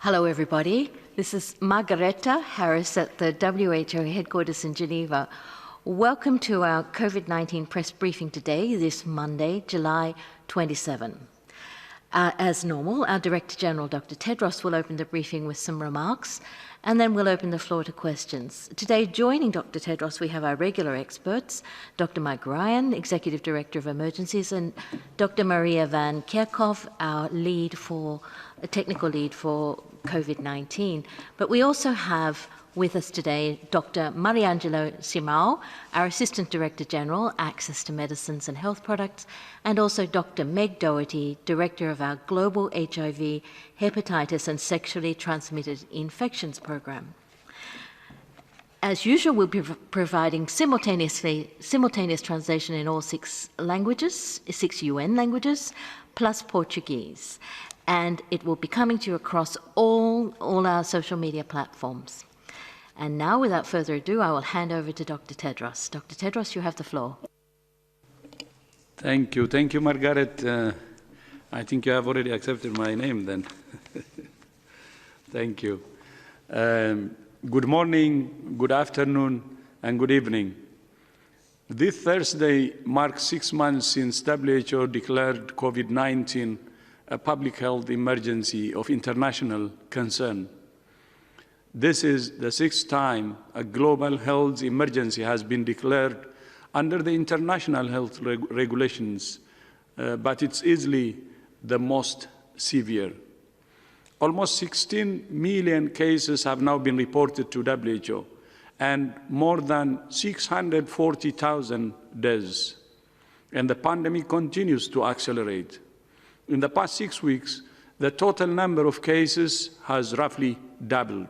Hello, everybody. This is Margareta Harris at the WHO headquarters in Geneva. Welcome to our COVID-19 press briefing today, this Monday, July 27. As normal, our Director General, Dr. Tedros, will open the briefing with some remarks, and then we'll open the floor to questions. Today, joining Dr. Tedros, we have our regular experts, Dr. Mike Ryan, Executive Director of Emergencies, and Dr. Maria Van Kerkhove, our technical lead for COVID-19. But we also have with us today Dr. Mariangelo Simao, our Assistant Director General, Access to Medicines and Health Products, and also Dr. Meg Doherty, Director of our Global HIV, Hepatitis and Sexually Transmitted Infections Program. As usual, we'll be providing simultaneous translation in all 6 languages, 6 UN languages, plus Portuguese. And it will be coming to you across all our social media platforms. And now, without further ado, I will hand over to Dr. Tedros. Dr. Tedros, you have the floor. Thank you. Thank you, Margaret. I think you have already accepted my name then. Thank you. Good morning, good afternoon, and good evening. This Thursday marks 6 months since WHO declared COVID-19 a public health emergency of international concern. This is the 6th time a global health emergency has been declared under the international health regulations, but it's easily the most severe. Almost 16 million cases have now been reported to WHO, and more than 640,000 deaths. And the pandemic continues to accelerate. In the past 6 weeks, the total number of cases has roughly doubled.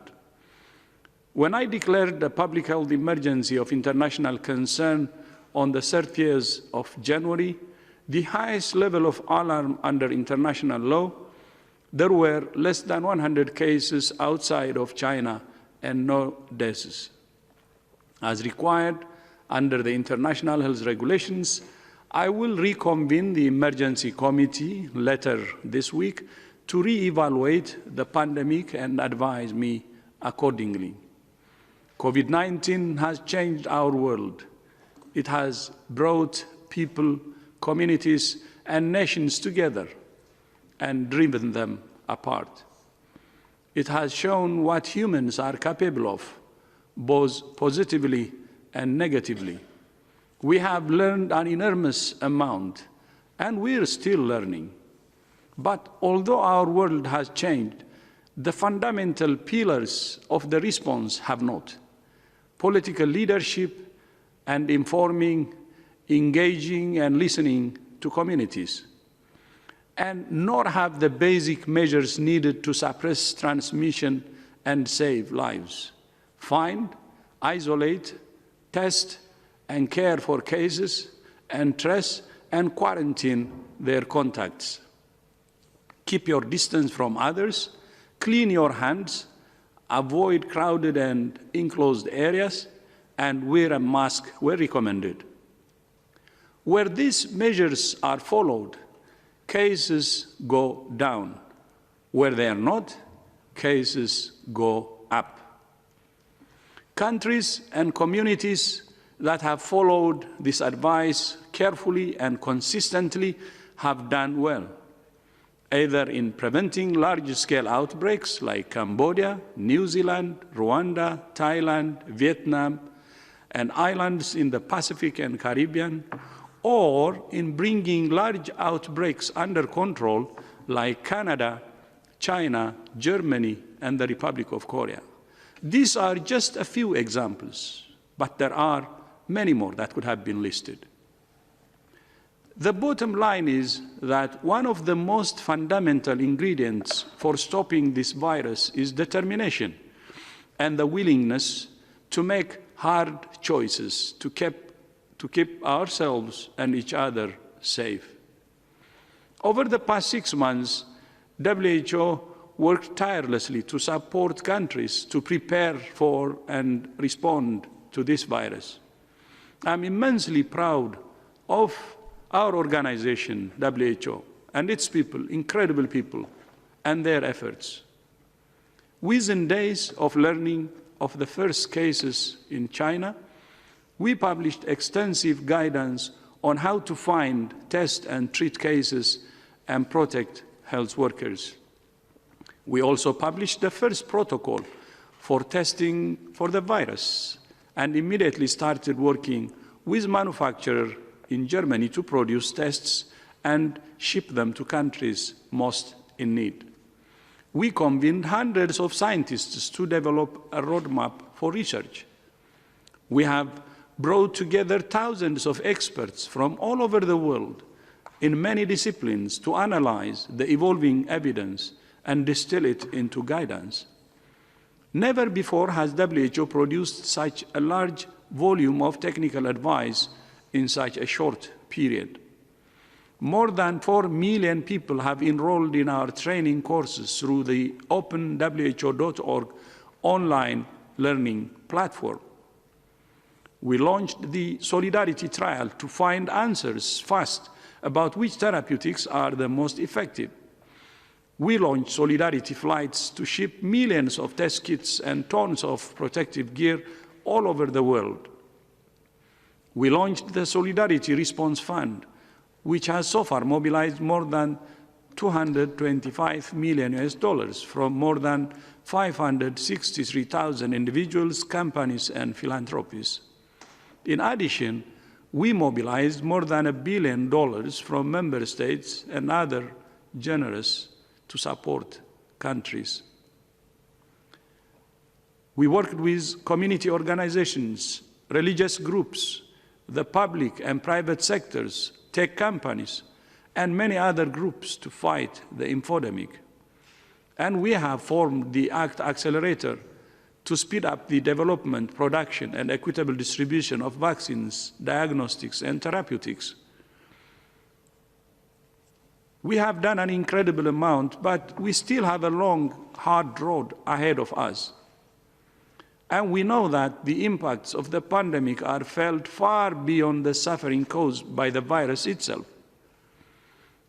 When I declared a public health emergency of international concern on the 30th of January, the highest level of alarm under international law, there were less than 100 cases outside of China and no deaths. As required under the international health regulations, I will reconvene the emergency committee later this week to re-evaluate the pandemic and advise me accordingly. COVID-19 has changed our world. It has brought people, communities, and nations together and driven them apart. It has shown what humans are capable of, both positively and negatively. We have learned an enormous amount, and we're still learning. But although our world has changed, the fundamental pillars of the response have not. Political leadership and informing, engaging, and listening to communities. And nor have the basic measures needed to suppress transmission and save lives. Find, isolate, test, and care for cases, and trace and quarantine their contacts. Keep your distance from others, clean your hands, avoid crowded and enclosed areas, and wear a mask where recommended. Where these measures are followed, cases go down. Where they are not, cases go up. Countries and communities that have followed this advice carefully and consistently have done well, either in preventing large-scale outbreaks like Cambodia, New Zealand, Rwanda, Thailand, Vietnam, and islands in the Pacific and Caribbean, or in bringing large outbreaks under control like Canada, China, Germany, and the Republic of Korea. These are just a few examples, but there are many more that could have been listed. The bottom line is that one of the most fundamental ingredients for stopping this virus is determination and the willingness to make hard choices to keep ourselves and each other safe. Over the past 6 months, WHO worked tirelessly to support countries to prepare for and respond to this virus. I'm immensely proud of our organization, WHO, and its people, incredible people, and their efforts. Within days of learning of the first cases in China, we published extensive guidance on how to find, test, and treat cases and protect health workers. We also published the first protocol for testing for the virus and immediately started working with manufacturers in Germany to produce tests and ship them to countries most in need. We convened hundreds of scientists to develop a roadmap for research. We have brought together thousands of experts from all over the world in many disciplines to analyze the evolving evidence and distill it into guidance. Never before has WHO produced such a large volume of technical advice in such a short period. More than 4 million people have enrolled in our training courses through the openwho.org online learning platform. We launched the Solidarity Trial to find answers fast about which therapeutics are the most effective. We launched Solidarity flights to ship millions of test kits and tons of protective gear all over the world. We launched the Solidarity Response Fund, which has so far mobilized more than $225 million from more than 563,000 individuals, companies, and philanthropies. In addition, we mobilized more than $1 billion from member states and other generous to support countries. We worked with community organizations, religious groups, the public and private sectors, tech companies, and many other groups to fight the infodemic. And we have formed the ACT Accelerator to speed up the development, production, and equitable distribution of vaccines, diagnostics, and therapeutics. We have done an incredible amount, but we still have a long, hard road ahead of us. And we know that the impacts of the pandemic are felt far beyond the suffering caused by the virus itself.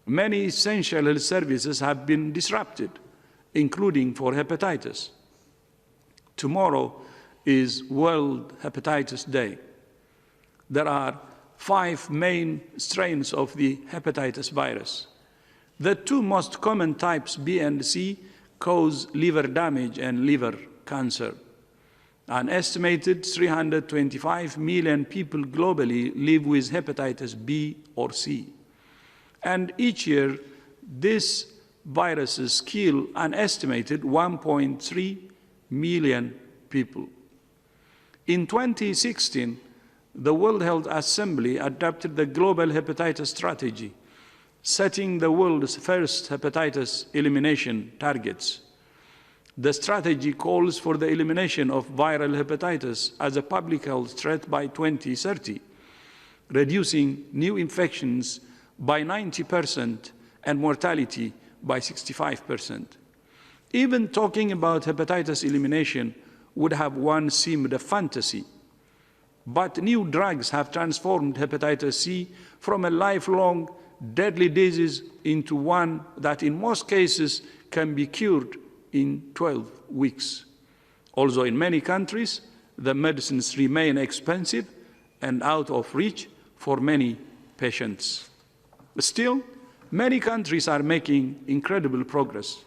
Many essential health services have been disrupted, including for hepatitis. Tomorrow is World Hepatitis Day. There are 5 main strains of the hepatitis virus. The 2 most common types, B and C, cause liver damage and liver cancer. An estimated 325 million people globally live with hepatitis B or C. And each year, these viruses kill an estimated 1.3 million people. In 2016, the World Health Assembly adopted the Global Hepatitis Strategy, setting the world's first hepatitis elimination targets. The strategy calls for the elimination of viral hepatitis as a public health threat by 2030, reducing new infections by 90% and mortality by 65%. Even talking about hepatitis elimination would have once seemed a fantasy. But new drugs have transformed hepatitis C from a lifelong, deadly disease into one that in most cases can be cured in 12 weeks. Although in many countries, the medicines remain expensive and out of reach for many patients. Still, many countries are making incredible progress.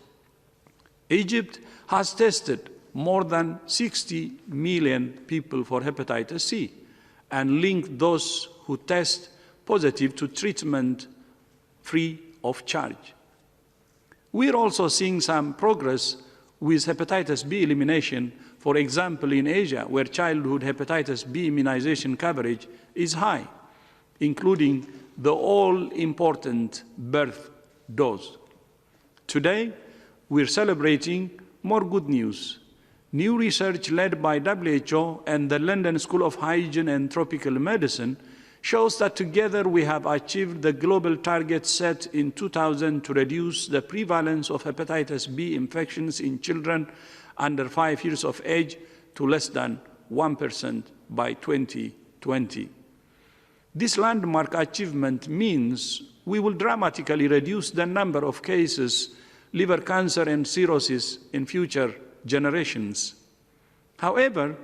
Egypt has tested more than 60 million people for hepatitis C and linked those who test positive to treatment free of charge. We are also seeing some progress with hepatitis B elimination, for example, in Asia, where childhood hepatitis B immunization coverage is high, including the all-important birth dose. Today, we're celebrating more good news. New research led by WHO and the London School of Hygiene and Tropical Medicine shows that together we have achieved the global target set in 2000 to reduce the prevalence of hepatitis B infections in children under 5 years of age to less than 1% by 2020. This landmark achievement means we will dramatically reduce the number of cases, liver cancer and cirrhosis in future generations. However,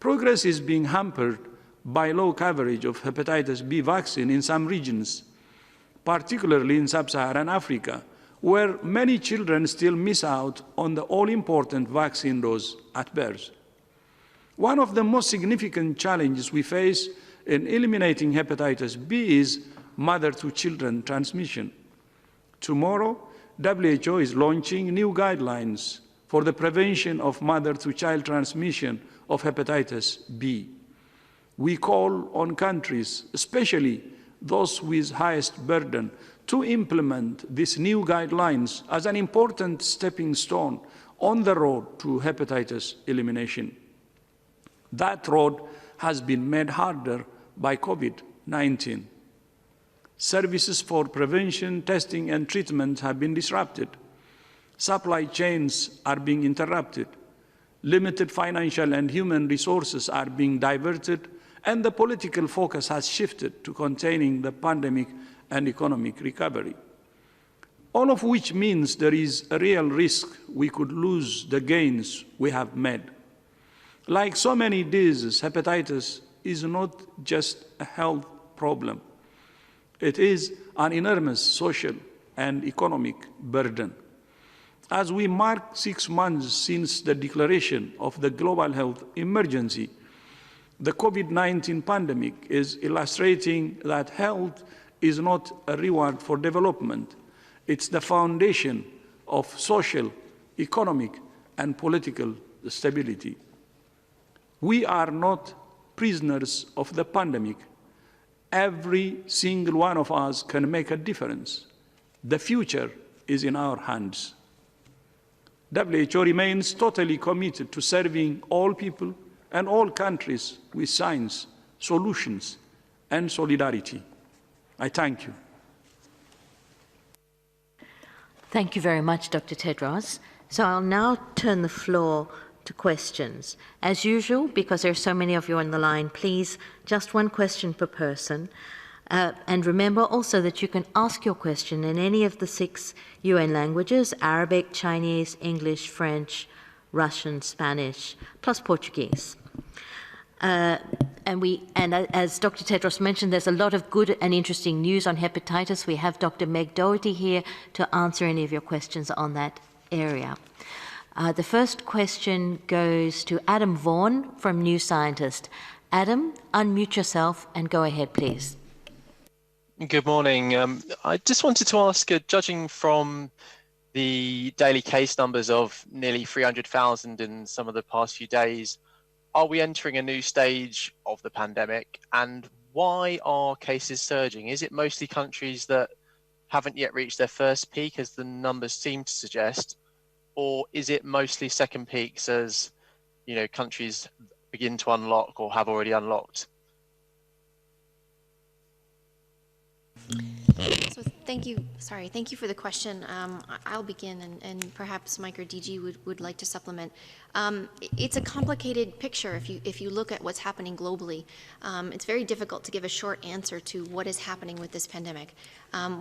progress is being hampered by low coverage of hepatitis B vaccine in some regions, particularly in sub-Saharan Africa, where many children still miss out on the all-important vaccine dose at birth. One of the most significant challenges we face in eliminating hepatitis B is mother-to-children transmission. Tomorrow, WHO is launching new guidelines for the prevention of mother-to-child transmission of hepatitis B. We call on countries, especially those with highest burden, to implement these new guidelines as an important stepping stone on the road to hepatitis elimination. That road has been made harder by COVID-19. Services for prevention, testing, and treatment have been disrupted. Supply chains are being interrupted. Limited financial and human resources are being diverted, and the political focus has shifted to containing the pandemic and economic recovery. All of which means there is a real risk we could lose the gains we have made. Like so many diseases, hepatitis is not just a health problem. It is an enormous social and economic burden. As we mark 6 months since the declaration of the global health emergency, the COVID-19 pandemic is illustrating that health is not a reward for development. It's the foundation of social, economic, and political stability. We are not prisoners of the pandemic. Every single one of us can make a difference. The future is in our hands. WHO remains totally committed to serving all people and all countries with science, solutions, and solidarity. I thank you. Thank you very much, Dr. Tedros. So I'll now turn the floor to questions. As usual, because there are so many of you on the line, please, just one question per person. And remember also that you can ask your question in any of the 6 UN languages: Arabic, Chinese, English, French, Russian, Spanish, plus Portuguese. And as Dr. Tedros mentioned, there's a lot of good and interesting news on hepatitis. We have Dr. Meg Doherty here to answer any of your questions on that area. The first question goes to Adam Vaughan from New Scientist. Adam, unmute yourself and go ahead, please. Good morning. I just wanted to ask, judging from the daily case numbers of nearly 300,000 in some of the past few days, are we entering a new stage of the pandemic? And why are cases surging? Is it mostly countries that haven't yet reached their first peak, as the numbers seem to suggest? Or is it mostly second peaks as, countries begin to unlock or have already unlocked? So thank you for the question. I'll begin, and perhaps Mike or DG would like to supplement. It's a complicated picture if you look at what's happening globally. It's very difficult to give a short answer to what is happening with this pandemic.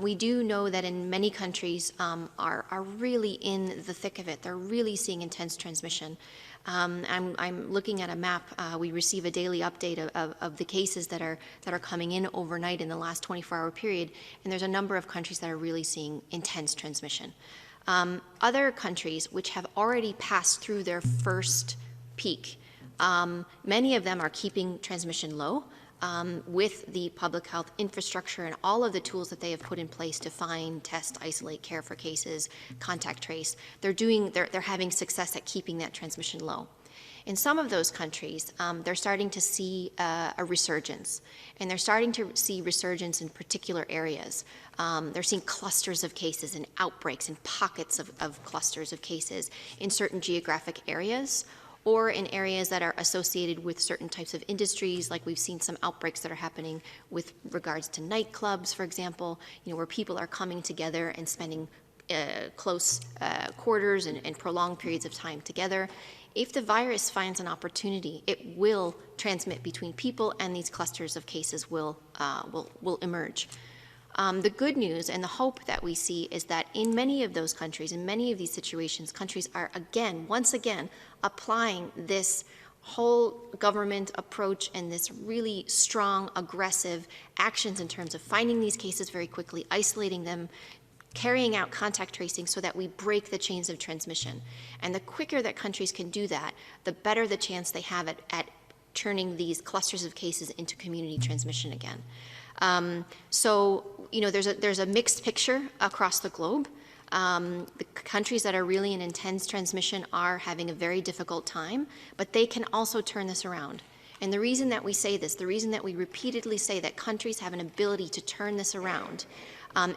We do know that in many countries are really in the thick of it. They're really seeing intense transmission. I'm looking at a map. We receive a daily update of the cases that are coming in overnight in the last 24-hour period, and there's a number of countries that are really seeing intense transmission. Other countries which have already passed through their first peak, many of them are keeping transmission low. With the public health infrastructure and all of the tools that they have put in place to find, test, isolate, care for cases, contact trace, they're having success at keeping that transmission low. In some of those countries, they're starting to see a resurgence, and they're starting to see resurgence in particular areas. They're seeing clusters of cases and outbreaks and pockets of clusters of cases in certain geographic areas, or in areas that are associated with certain types of industries, like we've seen some outbreaks that are happening with regards to nightclubs, for example, where people are coming together and spending close quarters and prolonged periods of time together. If the virus finds an opportunity, it will transmit between people, and these clusters of cases will emerge. The good news and the hope that we see is that in many of those countries, in many of these situations, countries are once again, applying this whole government approach and this really strong, aggressive actions in terms of finding these cases very quickly, isolating them, carrying out contact tracing so that we break the chains of transmission. And the quicker that countries can do that, the better the chance they have at turning these clusters of cases into community transmission again. So, you know, there's a mixed picture across the globe. The countries that are really in intense transmission are having a very difficult time, but they can also turn this around. And the reason that we say this, the reason that we repeatedly say that countries have an ability to turn this around,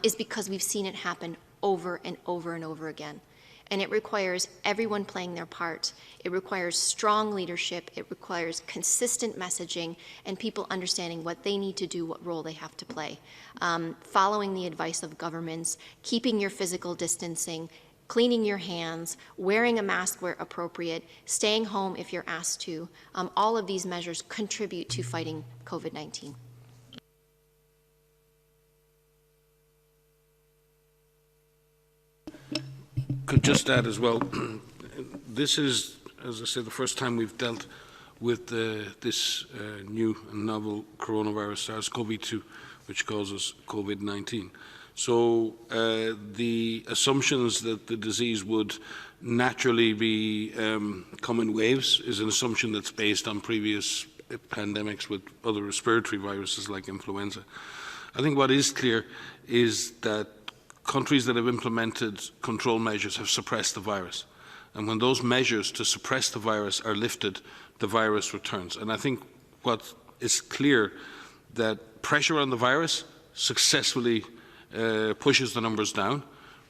is because we've seen it happen over and over and over again. And it requires everyone playing their part. It requires strong leadership. It requires consistent messaging and people understanding what they need to do, what role they have to play. Following the advice of governments, keeping your physical distancing, cleaning your hands, wearing a mask where appropriate, staying home if you're asked to. All of these measures contribute to fighting COVID-19. Could just add as well, this is, as I said, the first time we've dealt with this new and novel coronavirus, SARS-CoV-2, which causes COVID-19. So the assumptions that the disease would naturally be come in waves is an assumption that's based on previous pandemics with other respiratory viruses like influenza. I think what is clear is that countries that have implemented control measures have suppressed the virus. And when those measures to suppress the virus are lifted, the virus returns. And I think what is clear that pressure on the virus successfully pushes the numbers down,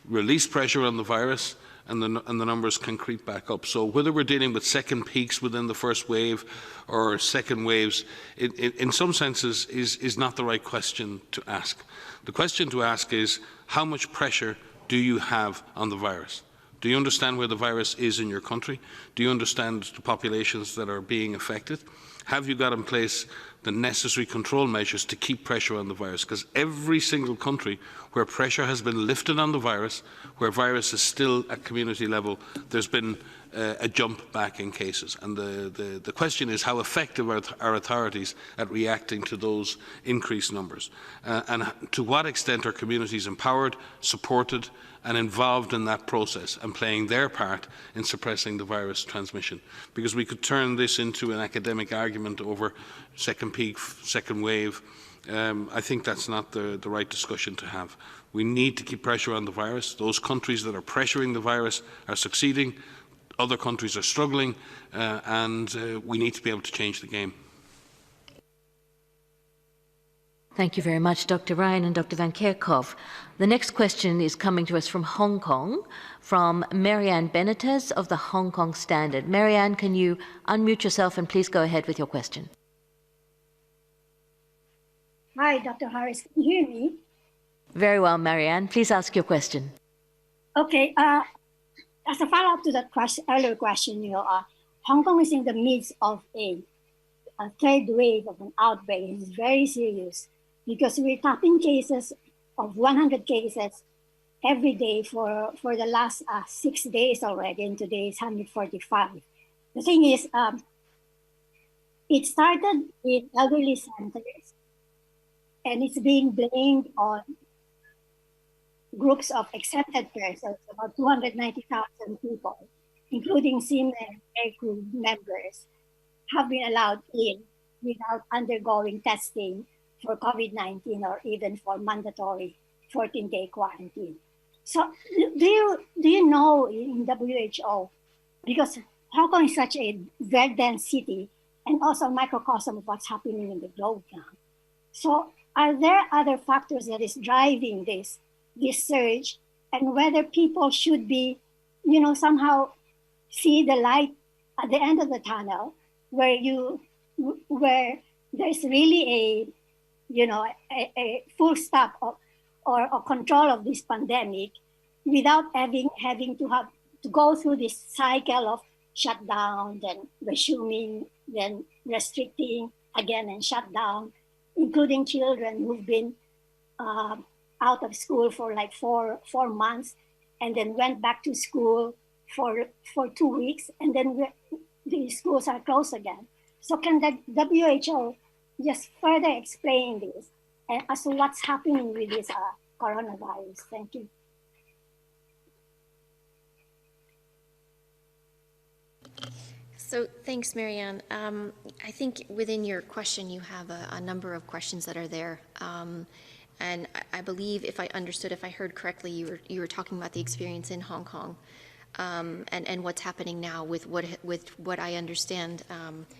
release pressure on the virus, and the numbers can creep back up. So whether we're dealing with second peaks within the first wave or second waves, in some senses is not the right question to ask. The question to ask is, how much pressure do you have on the virus? Do you understand where the virus is in your country? Do you understand the populations that are being affected? Have you got in place the necessary control measures to keep pressure on the virus? Because every single country where pressure has been lifted on the virus, where virus is still at community level, there's been a jump back in cases. And the question is, how effective are authorities at reacting to those increased numbers? And to what extent are communities empowered, supported, and involved in that process and playing their part in suppressing the virus transmission? Because we could turn this into an academic argument over second peak, second wave. I think that's not the right discussion to have. We need to keep pressure on the virus. Those countries that are pressuring the virus are succeeding. Other countries are struggling, and we need to be able to change the game. Thank you very much, Dr. Ryan and Dr. Van Kerkhove. The next question is coming to us from Hong Kong, from Marianne Benitez of the Hong Kong Standard. Marianne, can you unmute yourself and please go ahead with your question? Hi, Dr. Harris. Can you hear me? Very well, Marianne. Please ask your question. Okay. As a follow-up to that earlier question, Hong Kong is in the midst of a third wave of an outbreak. It's very serious because we're topping cases of 100 cases every day for the last 6 days already, and today is 145. The thing is, it started in elderly centers, and it's being blamed on groups of accepted persons, about 290,000 people, including seamen and aircrew members, have been allowed in without undergoing testing for COVID-19 or even for mandatory 14-day quarantine. So do you know in WHO, because Hong Kong is such a very dense city and also a microcosm of what's happening in the globe now. So are there other factors that is driving this surge, and whether people should be, somehow see the light at the end of the tunnel where there's really a full stop or control of this pandemic without having to go through this cycle of shutdown, then resuming, then restricting again and shut down, including children who've been out of school for like four months, and then went back to school for 2 weeks, and then the schools are closed again. So can the WHO just further explain this as to what's happening with this coronavirus? Thank you. So thanks, Marianne. I think within your question, you have a number of questions that are there. And I believe, if I heard correctly, you were talking about the experience in Hong Kong, and what's happening now with what I understand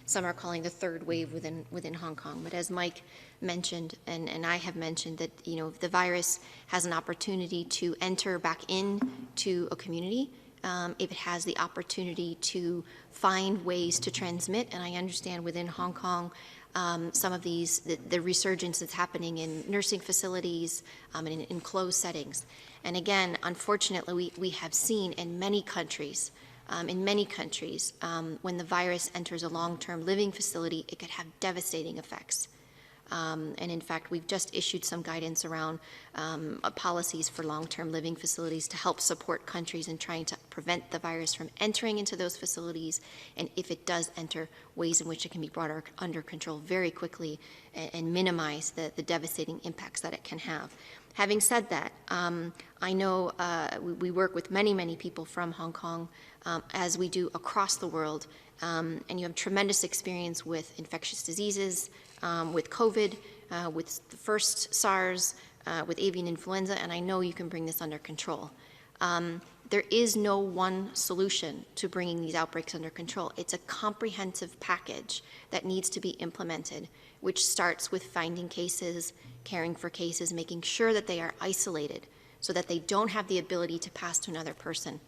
some are calling the third wave within Hong Kong. But as Mike mentioned, and I have mentioned, that the virus has an opportunity to enter back into a community. If it has the opportunity to find ways to transmit, and I understand within Hong Kong, some of these, the resurgence that's happening in nursing facilities and in closed settings. And again, unfortunately, we have seen in many countries, when the virus enters a long-term living facility, it could have devastating effects. And in fact, we've just issued some guidance around policies for long-term living facilities to help support countries in trying to prevent the virus from entering into those facilities, and if it does enter, ways in which it can be brought under control very quickly and minimize the devastating impacts that it can have. Having said that, I know we work with many people from Hong Kong, as we do across the world, and you have tremendous experience with infectious diseases, with COVID, with the first SARS, with avian influenza, and I know you can bring this under control. There is no one solution to bringing these outbreaks under control. It's a comprehensive package that needs to be implemented, which starts with finding cases, caring for cases, making sure that they are isolated so that they don't have the ability to pass to another person.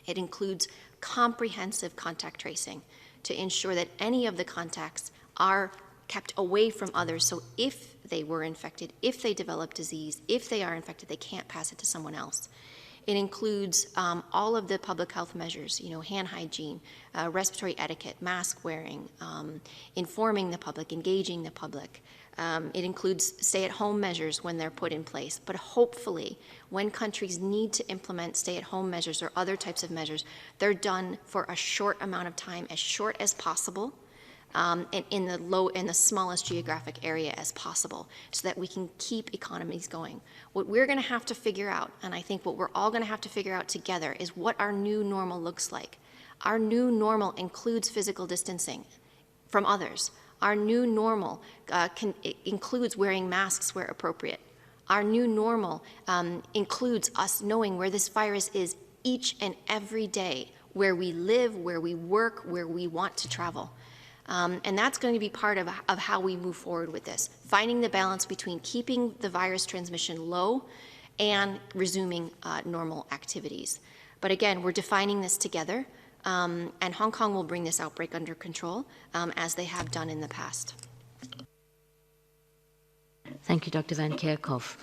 It includes comprehensive contact tracing to ensure that any of the contacts are kept away from others, so if they were infected, if they develop disease, if they are infected, they can't pass it to someone else. It includes all of the public health measures, hand hygiene, respiratory etiquette, mask wearing, informing the public, engaging the public. It includes stay-at-home measures when they're put in place. But hopefully, when countries need to implement stay-at-home measures or other types of measures, they're done for a short amount of time, as short as possible, and in the smallest geographic area as possible, so that we can keep economies going. What we're going to have to figure out, and I think what we're all going to have to figure out together, is what our new normal looks like. Our new normal includes physical distancing from others. Our new normal includes wearing masks where appropriate. Our new normal includes us knowing where this virus is each and every day, where we live, where we work, where we want to travel. And that's going to be part of how we move forward with this, finding the balance between keeping the virus transmission low and resuming normal activities. But again, we're defining this together, and Hong Kong will bring this outbreak under control, as they have done in the past. Thank you, Dr. Van Kerkhoff.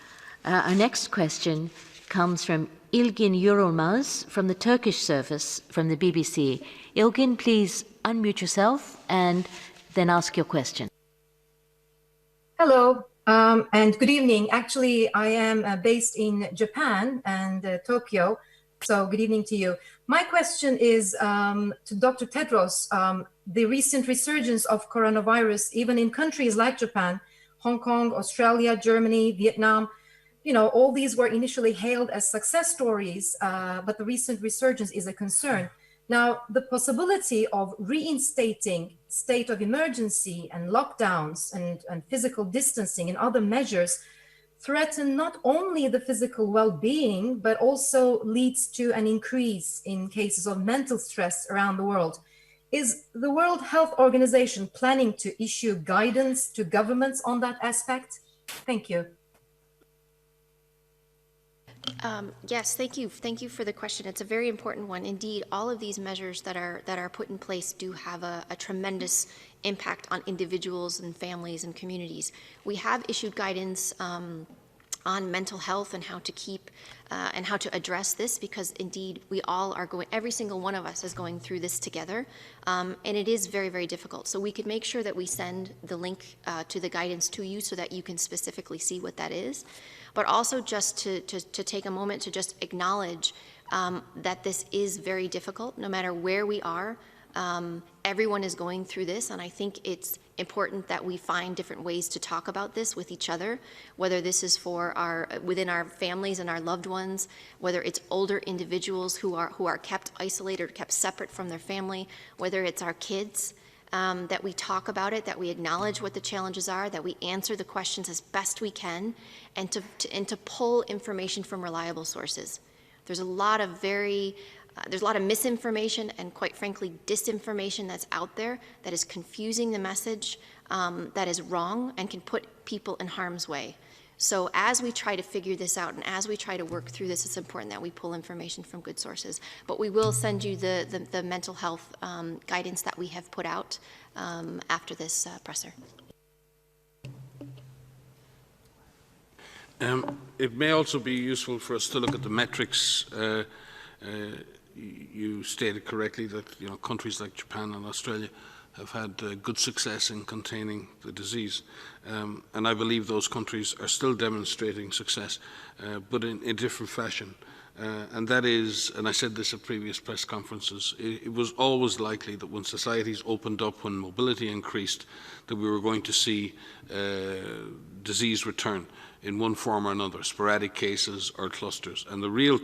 Our next question comes from Ilgin Yorulmaz from the Turkish service from the BBC. Ilgin, please unmute yourself and then ask your question. Hello, and good evening. Actually, I am based in Japan and Tokyo, so good evening to you. My question is to Dr. Tedros. The recent resurgence of coronavirus, even in countries like Japan, Hong Kong, Australia, Germany, Vietnam, all these were initially hailed as success stories, but the recent resurgence is a concern. Now, the possibility of reinstating state of emergency and lockdowns and physical distancing and other measures threaten not only the physical well-being, but also leads to an increase in cases of mental stress around the world. Is the World Health Organization planning to issue guidance to governments on that aspect? Thank you. Yes, thank you. Thank you for the question. It's a very important one. Indeed, all of these measures that are put in place do have a tremendous impact on individuals and families and communities. We have issued guidance on mental health and how to keep and how to address this, because indeed we all are going, every single one of us is going through this together, and it is very, very difficult. So we could make sure that we send the link to the guidance to you so that you can specifically see what that is. but also just to take a moment to just acknowledge that this is very difficult, no matter where we are. Everyone is going through this, and I think it's important that we find different ways to talk about this with each other, whether this is within our families and our loved ones, whether it's older individuals who are kept isolated or kept separate from their family, whether it's our kids, that we talk about it, that we acknowledge what the challenges are, that we answer the questions as best we can, and to pull information from reliable sources. There's a lot of misinformation and, quite frankly, disinformation that's out there that is confusing the message, that is wrong and can put people in harm's way. So as we try to figure this out and as we try to work through this, it's important that we pull information from good sources. But we will send you the mental health guidance that we have put out after this presser. It may also be useful for us to look at the metrics. You stated correctly that countries like Japan and Australia have had good success in containing the disease, and I believe those countries are still demonstrating success, but in a different fashion. And that is, and I said this at previous press conferences, it was always likely that when societies opened up, when mobility increased, that we were going to see disease return in one form or another, sporadic cases or clusters. And the real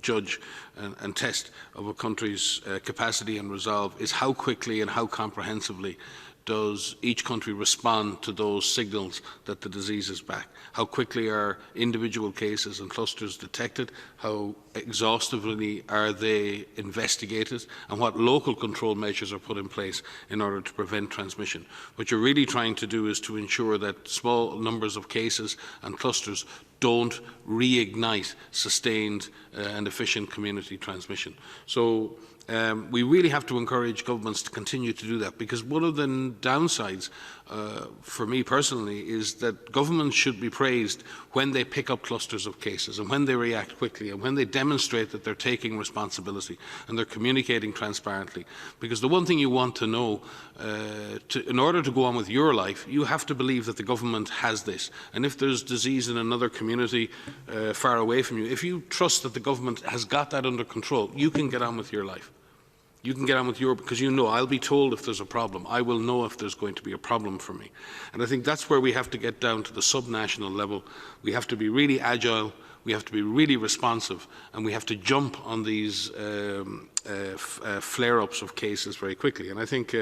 judge and test of a country's capacity and resolve is how quickly and how comprehensively does each country respond to those signals that the disease is back? How quickly are individual cases and clusters detected? How exhaustively are they investigated? And what local control measures are put in place in order to prevent transmission? What you're really trying to do is to ensure that small numbers of cases and clusters don't reignite sustained and efficient community transmission. So we really have to encourage governments to continue to do that, because one of the downsides for me personally is that governments should be praised when they pick up clusters of cases and when they react quickly and when they demonstrate that they're taking responsibility and they're communicating transparently. Because the one thing you want to know, in order to go on with your life, you have to believe that the government has this. And if there's disease in another community far away from you, if you trust that the government has got that under control, you can get on with your life. You can get on with because you know I'll be told if there's a problem. I will know if there's going to be a problem for me. And I think that's where we have to get down to the subnational level. We have to be really agile, we have to be really responsive, and we have to jump on these flare-ups of cases very quickly. And I think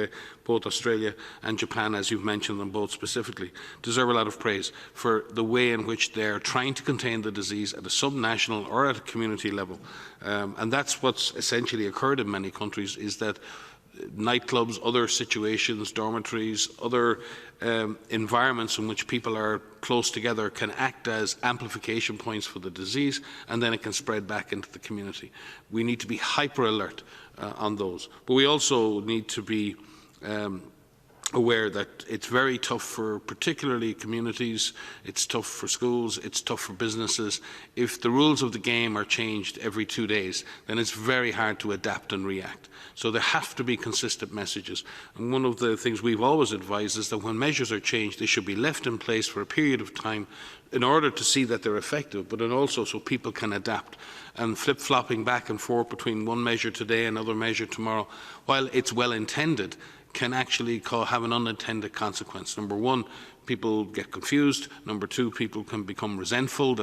both Australia and Japan, as you've mentioned them both specifically, deserve a lot of praise for the way in which they're trying to contain the disease at a subnational or at a community level. And that's what's essentially occurred in many countries, is that nightclubs, other situations, dormitories, other environments in which people are close together can act as amplification points for the disease, and then it can spread back into the community. We need to be hyper alert on those. But we also need to be aware that it's very tough for particularly communities, it's tough for schools, it's tough for businesses. If the rules of the game are changed every 2 days, then it's very hard to adapt and react. So there have to be consistent messages. And one of the things we've always advised is that when measures are changed, they should be left in place for a period of time in order to see that they're effective, but then also so people can adapt. And flip-flopping back and forth between one measure today and another measure tomorrow, while it's well intended, can actually have an unintended consequence. Number one, people get confused. Number two, people can become resentful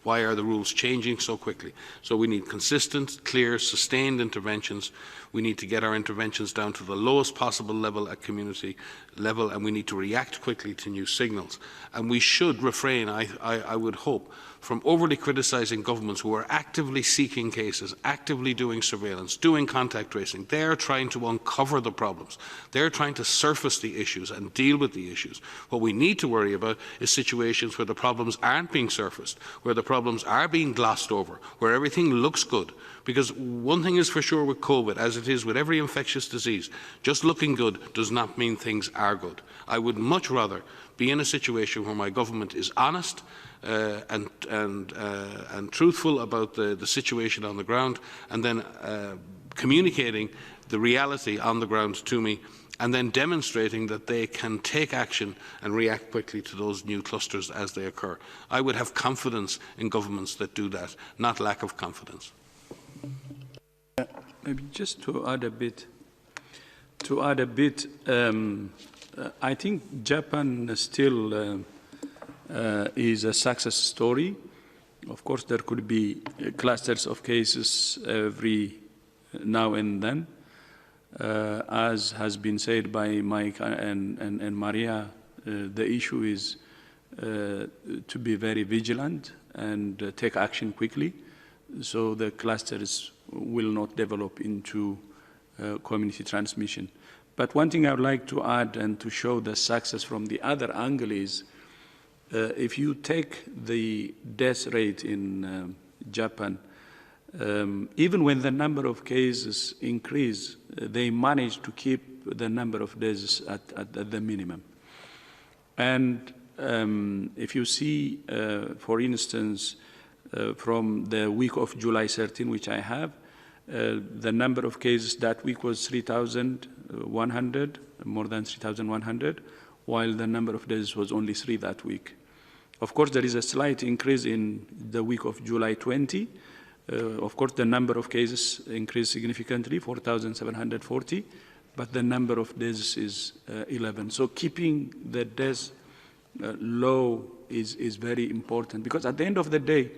why are the rules changing so quickly? So we need consistent, clear, sustained interventions. We need to get our interventions down to the lowest possible level at community level, and we need to react quickly to new signals. And we should refrain, I would hope, from overly criticising governments who are actively seeking cases, actively doing surveillance, doing contact tracing. They're trying to uncover the problems. They're trying to surface the issues and deal with the issues. What we need to worry about is situations where the problems aren't being surfaced, where the problems are being glossed over, where everything looks good. Because one thing is for sure with COVID, as it is with every infectious disease, just looking good does not mean things are good. I would much rather be in a situation where my government is honest and truthful about the situation on the ground, and then communicating the reality on the ground to me and then demonstrating that they can take action and react quickly to those new clusters as they occur. I would have confidence in governments that do that, not lack of confidence. Maybe just to add a bit, I think Japan still is a success story. Of course, there could be clusters of cases every now and then. As has been said by Mike and Maria, the issue is to be very vigilant and take action quickly, so the clusters will not develop into community transmission. But one thing I would like to add and to show the success from the other angle is, if you take the death rate in Japan, even when the number of cases increase, they manage to keep the number of deaths at the minimum. And if you see, for instance, from the week of July 13, which I have, the number of cases that week was 3,100, more than 3,100, while the number of deaths was only 3 that week. Of course, there is a slight increase in the week of July 20. Of course, the number of cases increased significantly, 4,740, but the number of deaths is 11. So keeping the deaths low is very important, because at the end of the day,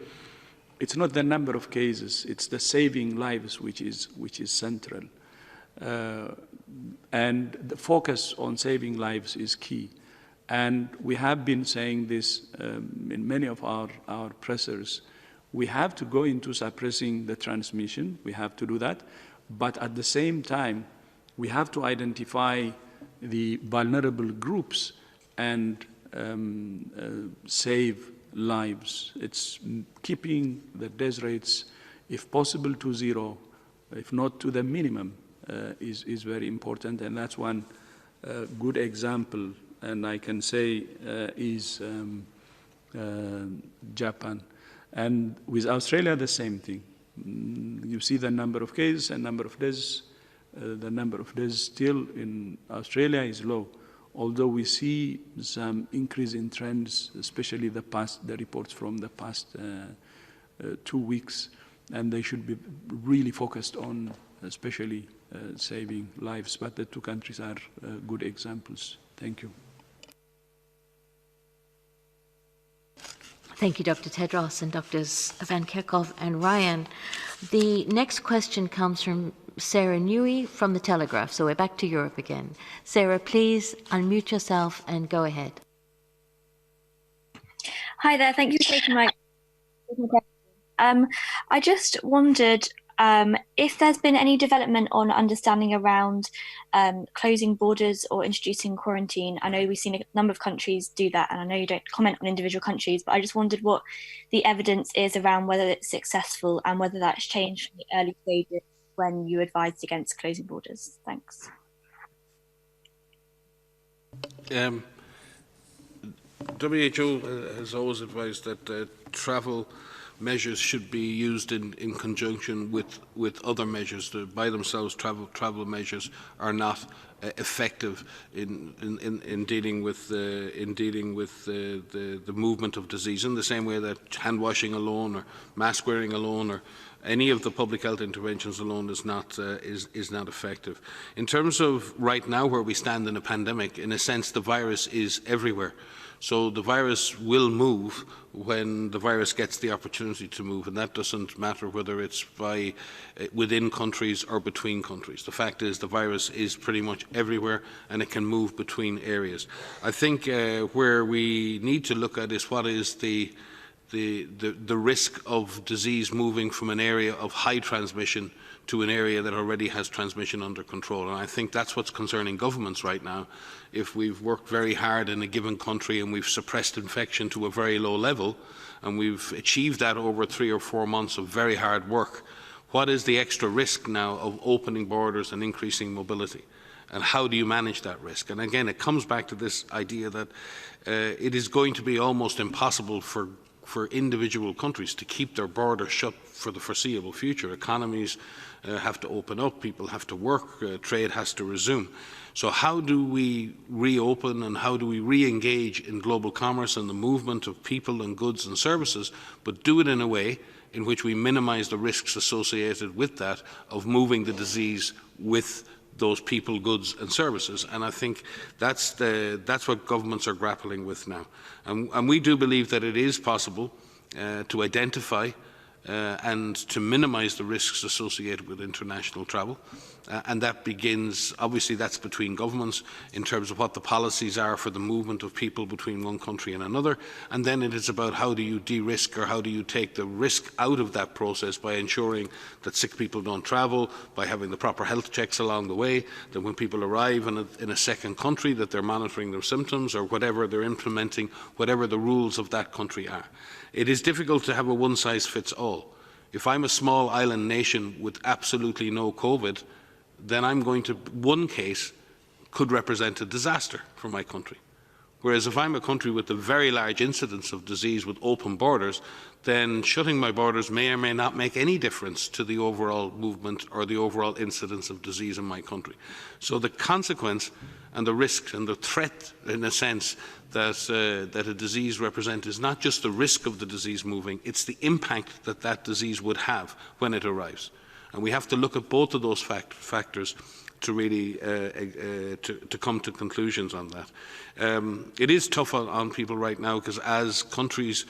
it's not the number of cases, it's the saving lives which is central. And the focus on saving lives is key. And we have been saying this in many of our pressers. We have to go into suppressing the transmission, we have to do that, but at the same time, we have to identify the vulnerable groups and save lives. It's keeping the death rates, if possible, to 0, if not to the minimum, is very important, and that's one good example, and I can say is Japan. And with Australia, the same thing. You see the number of cases and number of deaths. The number of deaths still in Australia is low, although we see some increase in trends, especially the reports from the past 2 weeks, and they should be really focused on especially saving lives. But the 2 countries are good examples. Thank you. Thank you, Dr. Tedros and Drs. Van Kerkhove and Ryan. The next question comes from Sarah Newey from The Telegraph. So we're back to Europe again. Sarah, please unmute yourself and go ahead. Hi there. Thank you for taking my question. I just wondered if there's been any development on understanding around closing borders or introducing quarantine. I know we've seen a number of countries do that, and I know you don't comment on individual countries, but I just wondered what the evidence is around whether it's successful and whether that's changed from the early stages when you advised against closing borders. Thanks. WHO has always advised that travel measures should be used in conjunction with other measures. By themselves, travel measures are not effective in dealing with the movement of disease. In the same way that hand washing alone, or mask wearing alone, or any of the public health interventions alone is not effective. In terms of right now where we stand in a pandemic, in a sense, the virus is everywhere. So the virus will move when the virus gets the opportunity to move, and that doesn't matter whether it's within countries or between countries. The fact is the virus is pretty much everywhere, and it can move between areas. I think where we need to look at is what is the risk of disease moving from an area of high transmission to an area that already has transmission under control. And I think that's what's concerning governments right now. If we've worked very hard in a given country and we've suppressed infection to a very low level, and we've achieved that over 3 or 4 months of very hard work, what is the extra risk now of opening borders and increasing mobility? And how do you manage that risk? And again, it comes back to this idea that it is going to be almost impossible for individual countries to keep their borders shut for the foreseeable future. Economies have to open up, people have to work, trade has to resume. So how do we reopen and how do we re-engage in global commerce and the movement of people and goods and services, but do it in a way in which we minimize the risks associated with that of moving the disease with those people, goods and services. And I think that's what governments are grappling with now. And we do believe that it is possible to identify and to minimize the risks associated with international travel. And that begins, obviously that's between governments in terms of what the policies are for the movement of people between one country and another. And then it is about how do you de-risk or how do you take the risk out of that process by ensuring that sick people don't travel, by having the proper health checks along the way, that when people arrive in a second country that they're monitoring their symptoms or whatever they're implementing, whatever the rules of that country are. It is difficult to have a one-size-fits-all. If I'm a small island nation with absolutely no COVID, then one case could represent a disaster for my country. Whereas if I'm a country with a very large incidence of disease with open borders, then shutting my borders may or may not make any difference to the overall movement or the overall incidence of disease in my country. So the consequence and the risk and the threat, in a sense, that a disease represents is not just the risk of the disease moving, it's the impact that that disease would have when it arrives. And we have to look at both of those factors to really to come to conclusions on that. It is tough on people right now because as countries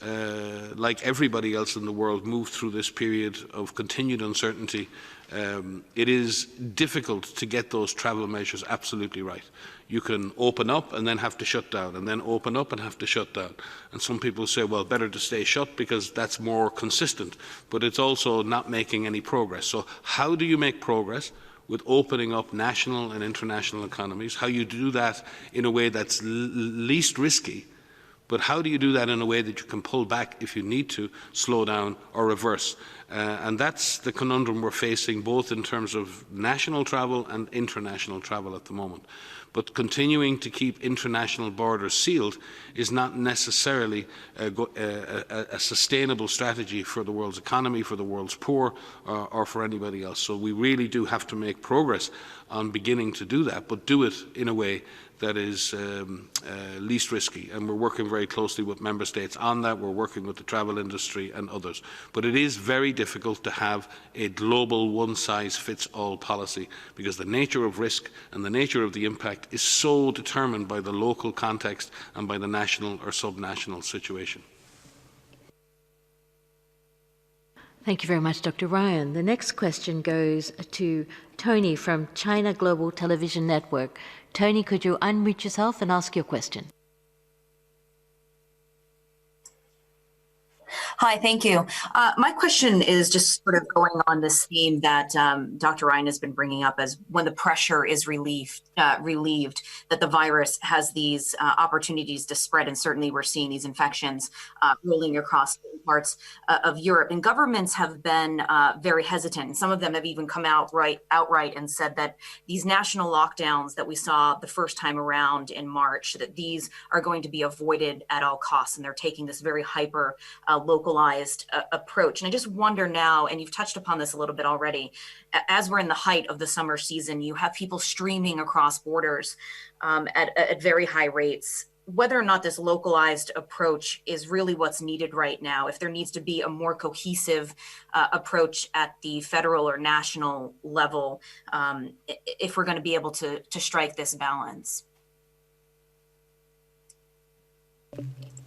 like everybody else in the world move through this period of continued uncertainty, it is difficult to get those travel measures absolutely right. You can open up and then have to shut down, and then open up and have to shut down. And some people say, well, better to stay shut because that's more consistent, but it's also not making any progress. So how do you make progress with opening up national and international economies? How you do that in a way that's least risky, but how do you do that in a way that you can pull back if you need to, slow down or reverse? And that's the conundrum we're facing both in terms of national travel and international travel at the moment. But continuing to keep international borders sealed is not necessarily a sustainable strategy for the world's economy, for the world's poor, or for anybody else. So we really do have to make progress on beginning to do that, but do it in a way that is least risky. And we're working very closely with member states on that. We're working with the travel industry and others. But it is very difficult to have a global one-size-fits-all policy because the nature of risk and the nature of the impact is so determined by the local context and by the national or subnational situation. Thank you very much, Dr. Ryan. The next question goes to Tony from China Global Television Network. Tony, could you unmute yourself and ask your question? Hi, thank you. My question is just sort of going on this theme that Dr. Ryan has been bringing up as when the pressure is relieved, that the virus has these opportunities to spread. And certainly we're seeing these infections rolling across parts of Europe. And governments have been very hesitant. And some of them have even come out outright and said that these national lockdowns that we saw the first time around in March, that these are going to be avoided at all costs. And they're taking this very hyper localized approach. And I just wonder now, and you've touched upon this a little bit already, as we're in the height of the summer season, you have people streaming across borders at very high rates. Whether or not this localized approach is really what's needed right now, if there needs to be a more cohesive approach at the federal or national level, if we're going to be able to strike this balance.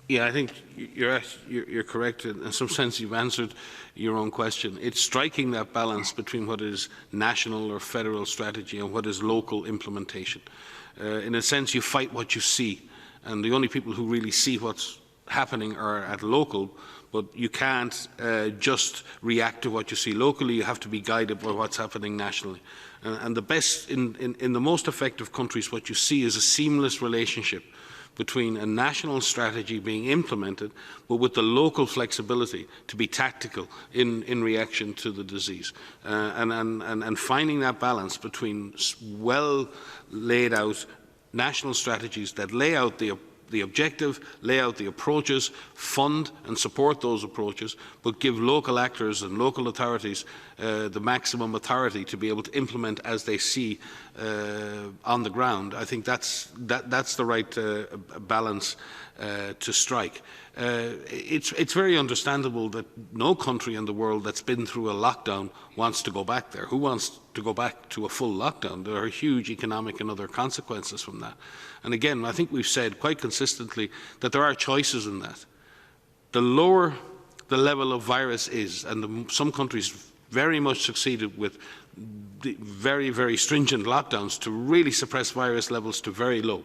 Yeah, I think you're correct. In some sense, you've answered your own question. It's striking that balance between what is national or federal strategy and what is local implementation. In a sense, you fight what you see, and the only people who really see what's happening are at local, but you can't just react to what you see locally. You have to be guided by what's happening nationally. And the best, in the most effective countries, what you see is a seamless relationship between a national strategy being implemented, but with the local flexibility to be tactical in reaction to the disease. And finding that balance between well laid out national strategies that lay out the the objective, lay out the approaches, fund and support those approaches, but give local actors and local authorities the maximum authority to be able to implement as they see on the ground. I think that's the right balance to strike. It's very understandable that no country in the world that's been through a lockdown wants to go back there. Who wants to go back to a full lockdown? There are huge economic and other consequences from that. And again, I think we've said quite consistently that there are choices in that. The lower the level of virus is, and some countries very much succeeded with very, very stringent lockdowns to really suppress virus levels to very low.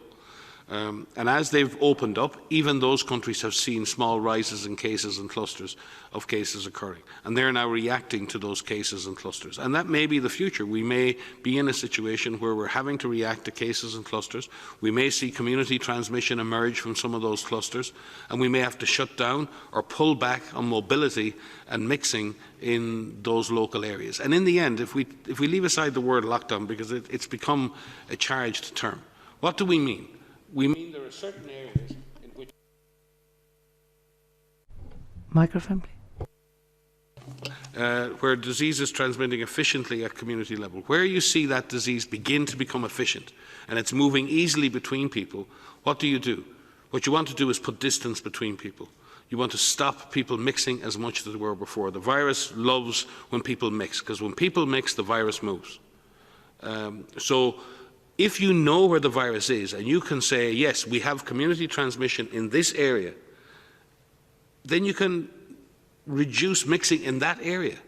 And as they've opened up, even those countries have seen small rises in cases and clusters of cases occurring. And they're now reacting to those cases and clusters. And that may be the future. We may be in a situation where we're having to react to cases and clusters. We may see community transmission emerge from some of those clusters. And we may have to shut down or pull back on mobility and mixing in those local areas. And in the end, if we leave aside the word lockdown, because it's become a charged term, what do we mean? We mean there are certain areas in which... Microphone, please. Where disease is transmitting efficiently at community level. Where you see that disease begin to become efficient and it's moving easily between people, what do? What you want to do is put distance between people. You want to stop people mixing as much as they were before. The virus loves when people mix, because when people mix, the virus moves. So if you know where the virus is and you can say, yes, we have community transmission in this area, then you can reduce mixing in that area.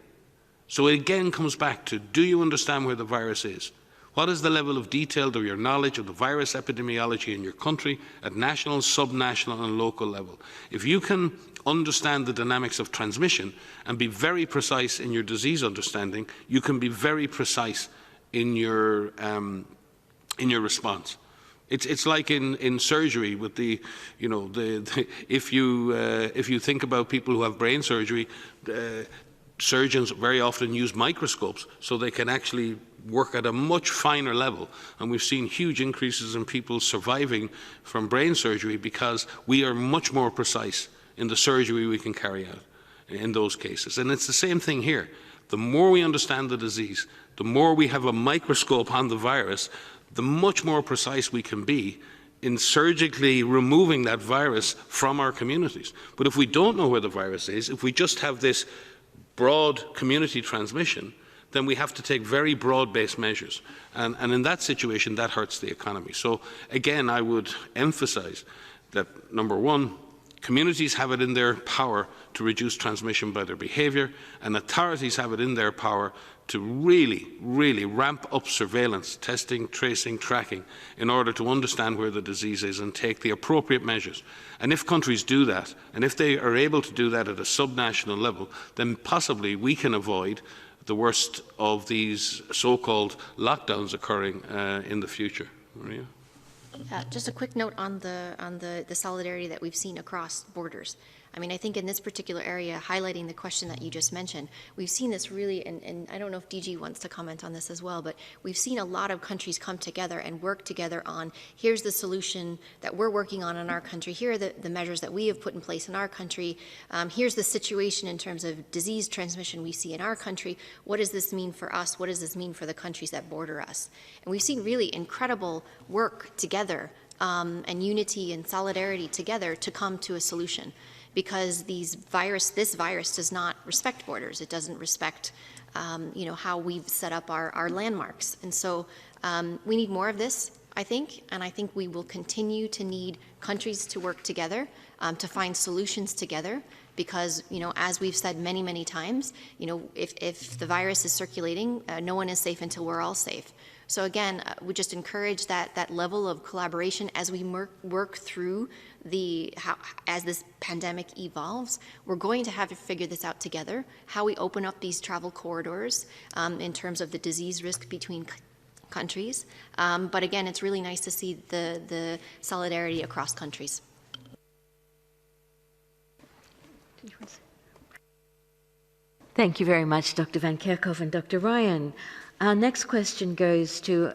So it again comes back to, do you understand where the virus is? What is the level of detail of your knowledge of the virus epidemiology in your country at national, subnational and local level? If you can understand the dynamics of transmission and be very precise in your disease understanding, you can be very precise in your response. It's like in surgery with if you think about people who have brain surgery, surgeons very often use microscopes so they can actually work at a much finer level. And we've seen huge increases in people surviving from brain surgery because we are much more precise in the surgery we can carry out in those cases. And it's the same thing here. The more we understand the disease, the more we have a microscope on the virus, the much more precise we can be in surgically removing that virus from our communities. But if we don't know where the virus is, if we just have this broad community transmission, then we have to take very broad-based measures. And in that situation, that hurts the economy. So again, I would emphasize that, number one, communities have it in their power to reduce transmission by their behaviour, and authorities have it in their power to really, really ramp up surveillance, testing, tracing, tracking, in order to understand where the disease is and take the appropriate measures. And if countries do that, and if they are able to do that at a subnational level, then possibly we can avoid the worst of these so-called lockdowns occurring in the future. Maria? Just a quick note on the solidarity that we've seen across borders. I mean, I think in this particular area, highlighting the question that you just mentioned, we've seen this really, and I don't know if DG wants to comment on this as well, but we've seen a lot of countries come together and work together on, here's the solution that we're working on in our country, here are the measures that we have put in place in our country, here's the situation in terms of disease transmission we see in our country, what does this mean for us, what does this mean for the countries that border us? And we've seen really incredible work together and unity and solidarity together to come to a solution. Because this virus does not respect borders. It doesn't respect, how we've set up our landmarks. And so we need more of this, I think, and I think we will continue to need countries to work together to find solutions together. Because, as we've said many, many times, if the virus is circulating, no one is safe until we're all safe. So again, we just encourage that level of collaboration as we work through as this pandemic evolves. We're going to have to figure this out together, how we open up these travel corridors in terms of the disease risk between countries. But again, it's really nice to see the solidarity across countries. Thank you very much, Dr. Van Kerkhove and Dr. Ryan. Our next question goes to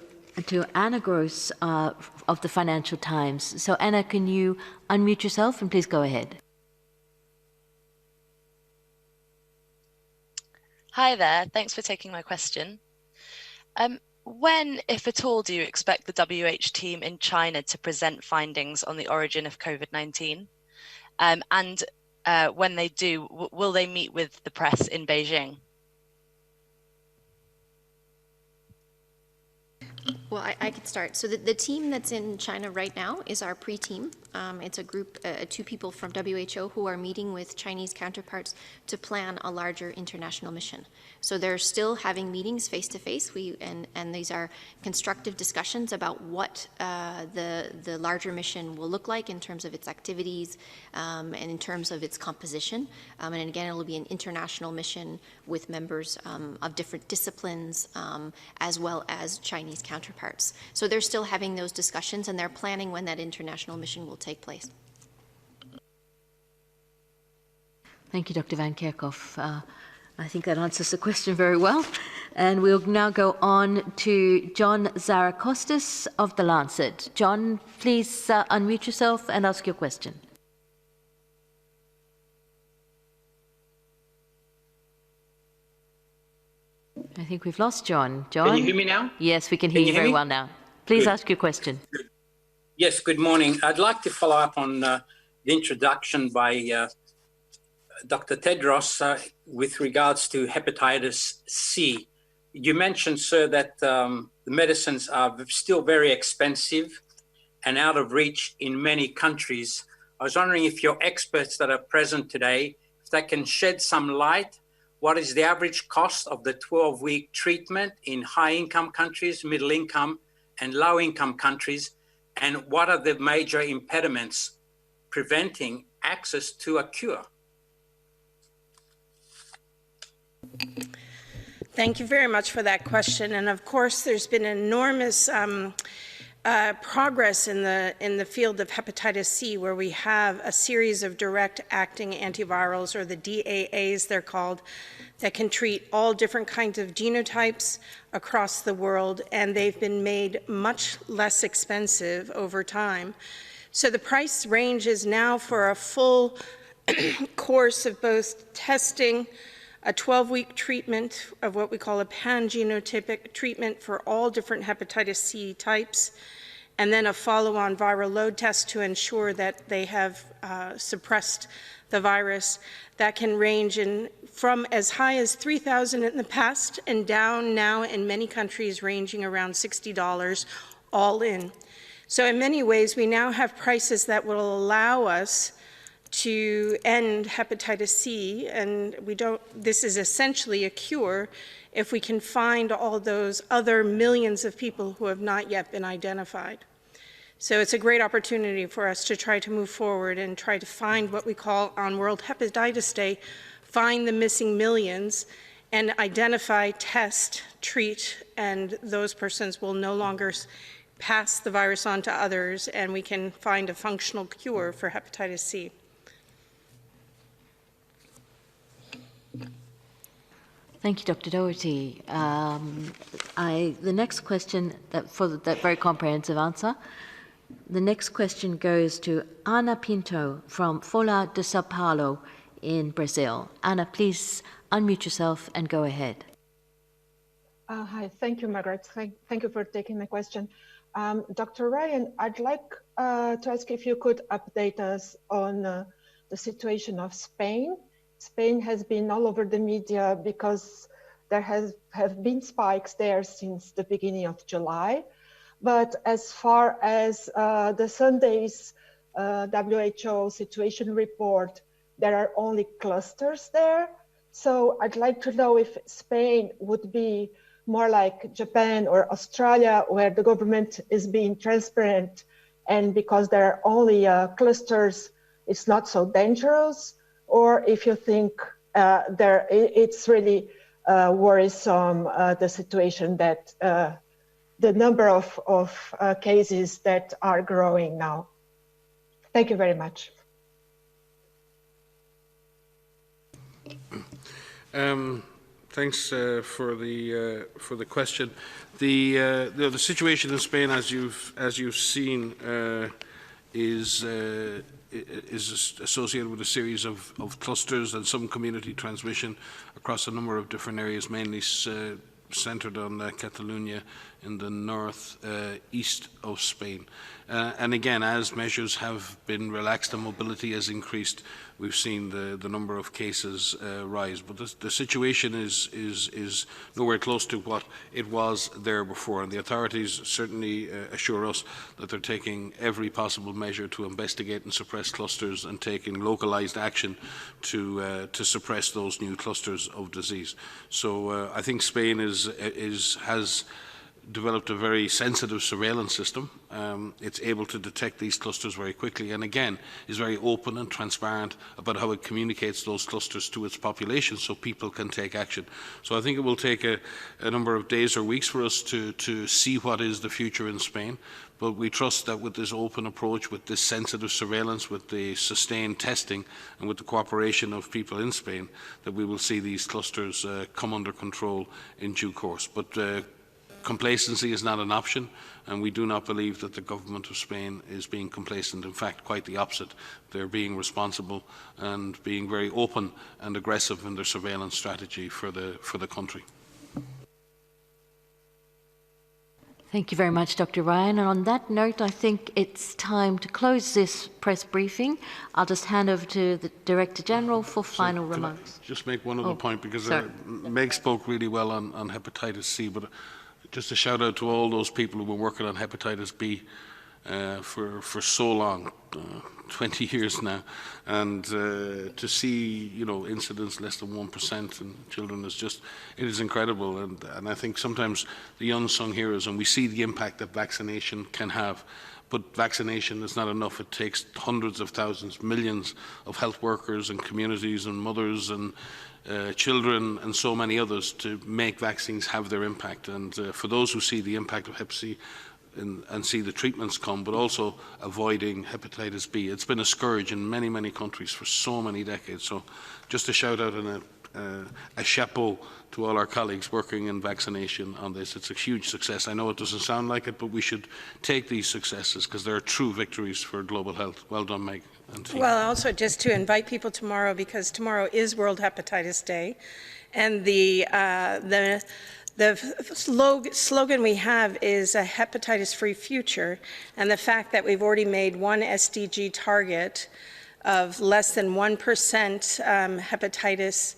to Anna Gross of the Financial Times. So Anna, can you unmute yourself and please go ahead. Hi there, thanks for taking my question. When, if at all, do you expect the WHO team in China to present findings on the origin of COVID-19? And when they do, will they meet with the press in Beijing? Well, I could start. So the team that's in China right now is our pre-team. It's a group, 2 people from WHO who are meeting with Chinese counterparts to plan a larger international mission. So they're still having meetings face-to-face, and these are constructive discussions about what the larger mission will look like in terms of its activities and in terms of its composition. And again, it will be an international mission with members of different disciplines as well as Chinese counterparts. So they're still having those discussions, and they're planning when that international mission will take place. Thank you, Dr. Van Kerkhoff. I think that answers the question very well. And we'll now go on to John Zarakostas of The Lancet. John, please unmute yourself and ask your question. I think we've lost John. John? Can you hear me now? Yes, we can hear you very well now. Please ask your question. Yes, good morning. I'd like to follow up on the introduction by Dr. Tedros with regards to hepatitis C. You mentioned, sir, that the medicines are still very expensive and out of reach in many countries. I was wondering if your experts that are present today, if they can shed some light. What is the average cost of the 12-week treatment in high-income countries, middle-income, and low-income countries? And what are the major impediments preventing access to a cure? Thank you very much for that question. And of course, there's been enormous progress in the field of hepatitis C, where we have a series of direct-acting antivirals, or the DAAs they're called, that can treat all different kinds of genotypes across the world, and they've been made much less expensive over time. So the price range is now for a full course of both testing, a 12-week treatment of what we call a pan-genotypic treatment for all different hepatitis C types, and then a follow-on viral load test to ensure that they have suppressed the virus. That can range from as high as $3,000 in the past and down now in many countries ranging around $60 all in. So in many ways, we now have prices that will allow us to end hepatitis C, and this is essentially a cure if we can find all those other millions of people who have not yet been identified. So it's a great opportunity for us to try to move forward and try to find what we call on World Hepatitis Day, find the missing millions and identify, test, treat, and those persons will no longer pass the virus on to others, and we can find a functional cure for hepatitis C. Thank you, Dr. Doherty. The next question, for that very comprehensive answer, the next question goes to Ana Pinto from Folha de Sao Paulo in Brazil. Ana, please unmute yourself and go ahead. Hi, thank you, Margaret. Thank you for taking my question. Dr. Ryan, I'd like to ask if you could update us on the situation of Spain. Spain has been all over the media because there have been spikes there since the beginning of July. But as far as the Sunday's WHO situation report, there are only clusters there. So I'd like to know if Spain would be more like Japan or Australia, where the government is being transparent, and because there are only clusters, it's not so dangerous, or if you think it's really worrisome, the situation that the number of cases that are growing now. Thank you very much. Thanks for the question. The situation in Spain, as you've seen, is associated with a series of clusters and some community transmission across a number of different areas, mainly centred on Catalonia in the north east of Spain. And again, as measures have been relaxed and mobility has increased, we've seen the number of cases rise. But the situation is nowhere close to what it was there before. And the authorities certainly assure us that they're taking every possible measure to investigate and suppress clusters and taking localised action to suppress those new clusters of disease. So I think Spain has developed a very sensitive surveillance system. It's able to detect these clusters very quickly and again is very open and transparent about how it communicates those clusters to its population so people can take action. So I think it will take a number of days or weeks for us to see what is the future in Spain. But we trust that with this open approach, with this sensitive surveillance, with the sustained testing and with the cooperation of people in Spain, that we will see these clusters come under control in due course. But complacency is not an option, and we do not believe that the government of Spain is being complacent. In fact, quite the opposite. They're being responsible and being very open and aggressive in their surveillance strategy for the country. Thank you very much, Dr. Ryan. And on that note, I think it's time to close this press briefing. I'll just hand over to the Director General for final remarks. Just make one other point, because Meg spoke really well on hepatitis C, but just a shout out to all those people who've been working on hepatitis B for so long, 20 years now, and to see incidents less than 1% in children it is incredible. And I think sometimes the unsung heroes, and we see the impact that vaccination can have. But vaccination is not enough. It takes hundreds of thousands, millions of health workers and communities and mothers and children and so many others to make vaccines have their impact. And for those who see the impact of Hep C and see the treatments come, but also avoiding hepatitis B, it's been a scourge in many, many countries for so many decades. So just a shout out and a chapeau to all our colleagues working in vaccination on this. It's a huge success. I know it doesn't sound like it, but we should take these successes because they're true victories for global health. Well done, Meg. Well, also just to invite people tomorrow, because tomorrow is World Hepatitis Day, and the slogan we have is a hepatitis-free future, and the fact that we've already made one SDG target of less than 1% hepatitis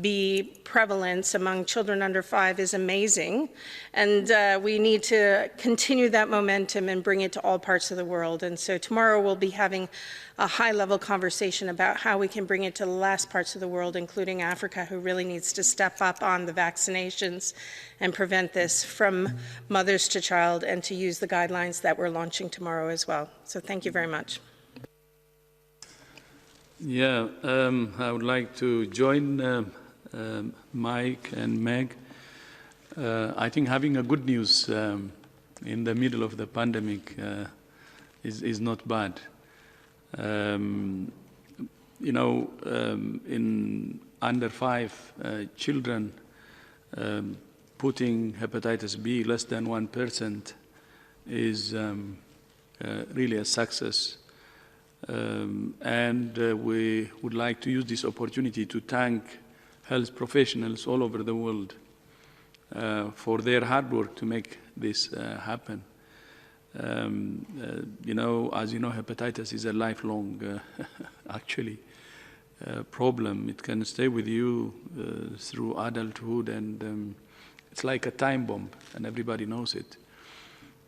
B prevalence among children under 5 is amazing, and we need to continue that momentum and bring it to all parts of the world. And so tomorrow we'll be having a high-level conversation about how we can bring it to the last parts of the world, including Africa, who really needs to step up on the vaccinations and prevent this from mothers to child, and to use the guidelines that we're launching tomorrow as well. So thank you very much. Yeah, I would like to join Mike and Meg. I think having a good news in the middle of the pandemic is not bad. In under 5 children, putting hepatitis B less than 1% is really a success. And we would like to use this opportunity to thank health professionals all over the world for their hard work to make this happen. As you know, hepatitis is a lifelong, actually, problem. It can stay with you through adulthood, and it's like a time bomb, and everybody knows it.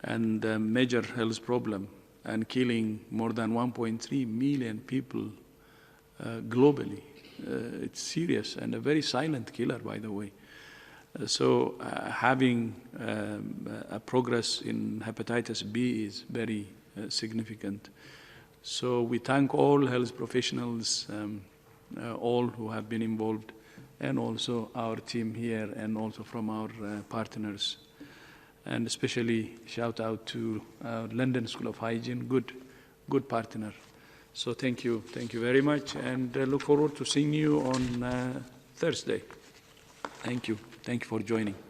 And a major health problem, and killing more than 1.3 million people globally. It's serious and a very silent killer, by the way. So having a progress in hepatitis B is very significant. So we thank all health professionals, all who have been involved, and also our team here, and also from our partners. And especially shout out to London School of Hygiene, good partner. So thank you very much, and look forward to seeing you on Thursday. Thank you. Thank you for joining.